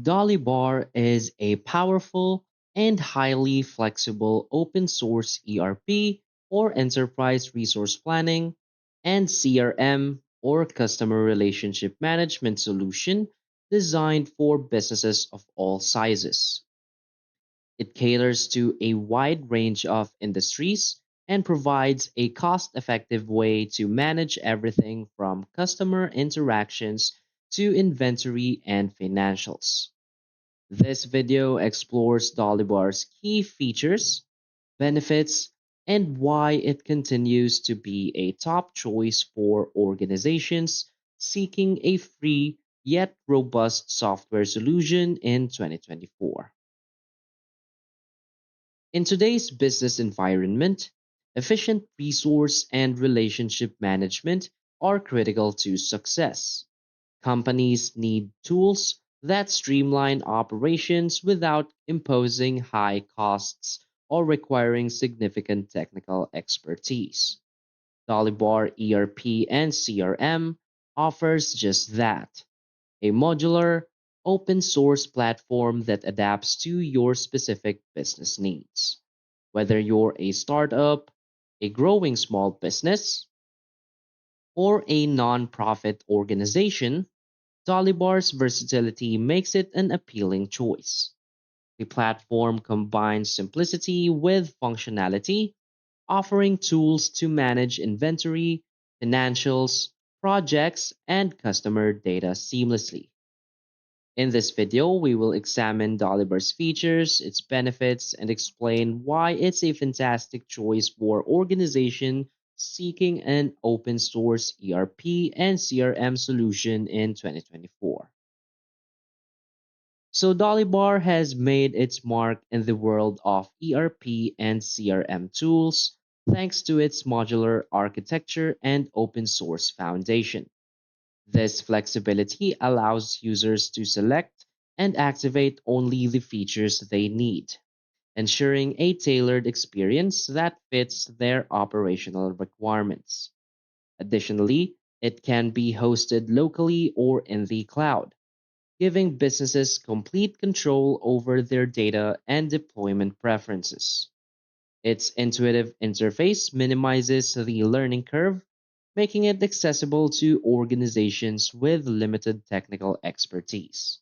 Dolibarr is a powerful and highly flexible open source ERP or enterprise resource planning and CRM or customer relationship management solution designed for businesses of all sizes. It caters to a wide range of industries and provides a cost effective way to manage everything from customer interactions to inventory and financials. This video explores Dolibar's key features, benefits, and why it continues to be a top choice for organizations seeking a free yet robust software solution in 2024. In today's business environment, efficient resource and relationship management are critical to success. Companies need tools that streamline operations without imposing high costs or requiring significant technical expertise. Dolibarr ERP and CRM offers just that, a modular, open source platform that adapts to your specific business needs. Whether you're a startup, a growing small business, or a nonprofit organization, Dolibar's versatility makes it an appealing choice. The platform combines simplicity with functionality, offering tools to manage inventory, financials, projects, and customer data seamlessly. In this video, we will examine Dolibar's features, its benefits, and explain why it's a fantastic choice for organizations seeking an open source ERP and CRM solution in 2024. So Dolibar has made its mark in the world of ERP and CRM tools thanks to its modular architecture and open source foundation. This flexibility allows users to select and activate only the features they need, ensuring a tailored experience that fits their operational requirements. Additionally, it can be hosted locally or in the cloud, giving businesses complete control over their data and deployment preferences. Its intuitive interface minimizes the learning curve, making it accessible to organizations with limited technical expertise.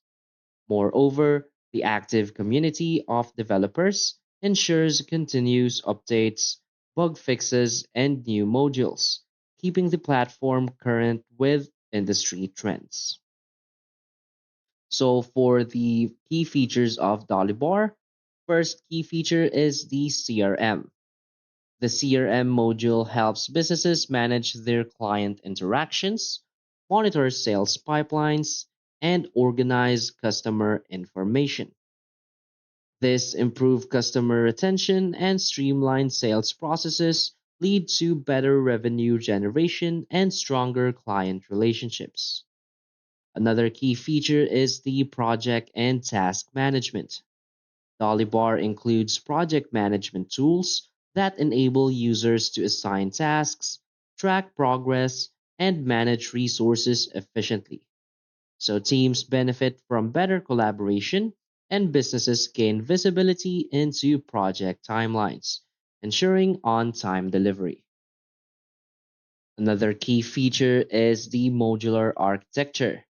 Moreover, the active community of developers ensures continuous updates, bug fixes, and new modules, keeping the platform current with industry trends. So for the key features of Dolibar, first key feature is the CRM. The CRM module helps businesses manage their client interactions, monitor sales pipelines, and organize customer information. This improved customer retention and streamlined sales processes lead to better revenue generation and stronger client relationships. Another key feature is the project and task management. Dolibar includes project management tools that enable users to assign tasks, track progress, and manage resources efficiently. So teams benefit from better collaboration and businesses gain visibility into project timelines, ensuring on time delivery. Another key feature is the modular architecture.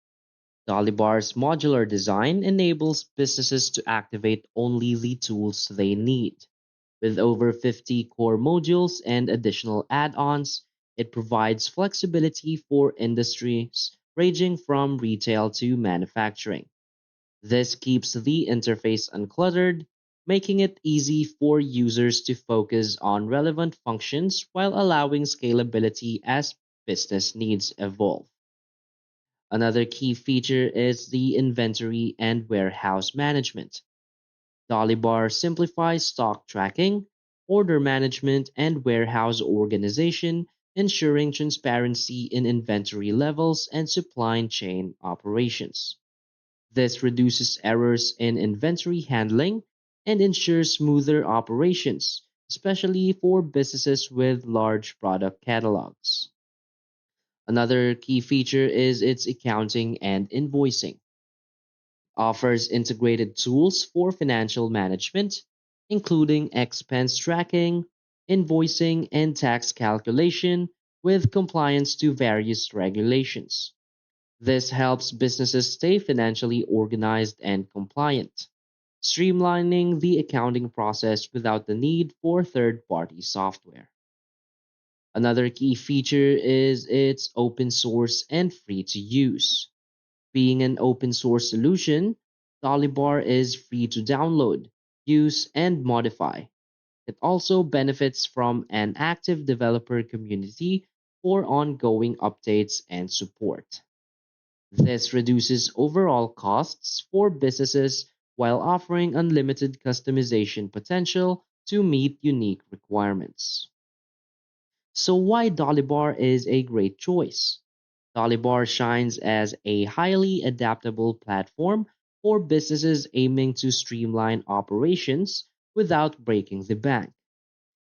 Dolibar's modular design enables businesses to activate only the tools they need. With over 50 core modules and additional add ons, it provides flexibility for industries ranging from retail to manufacturing. This keeps the interface uncluttered, making it easy for users to focus on relevant functions while allowing scalability as business needs evolve. Another key feature is the inventory and warehouse management. Dolibar simplifies stock tracking, order management, and warehouse organization, ensuring transparency in inventory levels and supply chain operations. This reduces errors in inventory handling and ensures smoother operations, especially for businesses with large product catalogs. Another key feature is its accounting and invoicing. offers integrated tools for financial management, including expense tracking, invoicing, and tax calculation with compliance to various regulations. This helps businesses stay financially organized and compliant, streamlining the accounting process without the need for third party software. Another key feature is its open source and free to use. Being an open source solution, Dolibarr is free to download, use, and modify. It also benefits from an active developer community for ongoing updates and support. This reduces overall costs for businesses while offering unlimited customization potential to meet unique requirements. So, why Dolibarr is a great choice? Dolibarr shines as a highly adaptable platform for businesses aiming to streamline operations without breaking the bank.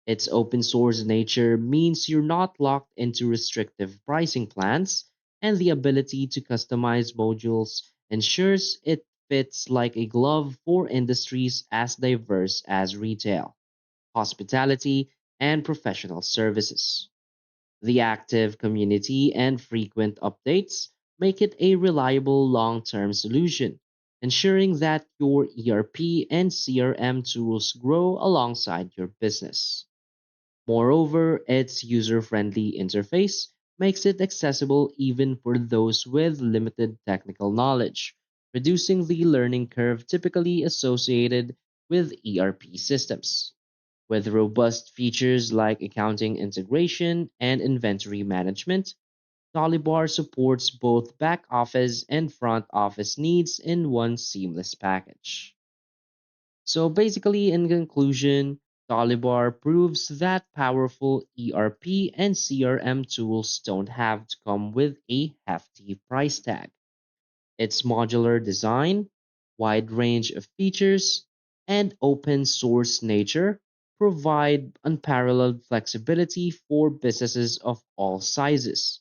Its open source nature means you're not locked into restrictive pricing plans, and the ability to customize modules ensures it fits like a glove for industries as diverse as retail, hospitality, and professional services. The active community and frequent updates make it a reliable long term solution, ensuring that your ERP and CRM tools grow alongside your business. Moreover, its user friendly interface makes it accessible even for those with limited technical knowledge, reducing the learning curve typically associated with ERP systems. With robust features like accounting integration and inventory management, Dolibar supports both back office and front office needs in one seamless package. So basically, in conclusion, Dolibar proves that powerful ERP and CRM tools don't have to come with a hefty price tag. Its modular design, wide range of features, and open source nature provide unparalleled flexibility for businesses of all sizes.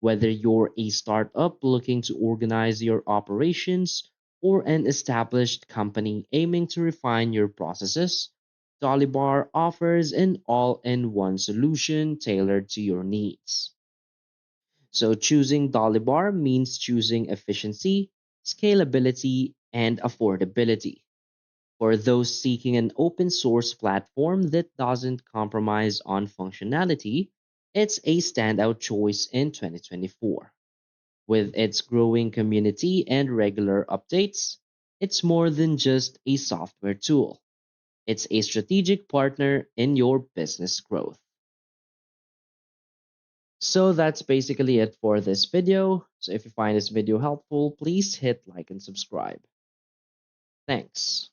Whether you're a startup looking to organize your operations or an established company aiming to refine your processes, Dolibar offers an all in one solution tailored to your needs. So, choosing Dolibar means choosing efficiency, scalability, and affordability. For those seeking an open source platform that doesn't compromise on functionality, it's a standout choice in 2024. With its growing community and regular updates, it's more than just a software tool. It's a strategic partner in your business growth. So that's basically it for this video. So if you find this video helpful, please hit like and subscribe. Thanks.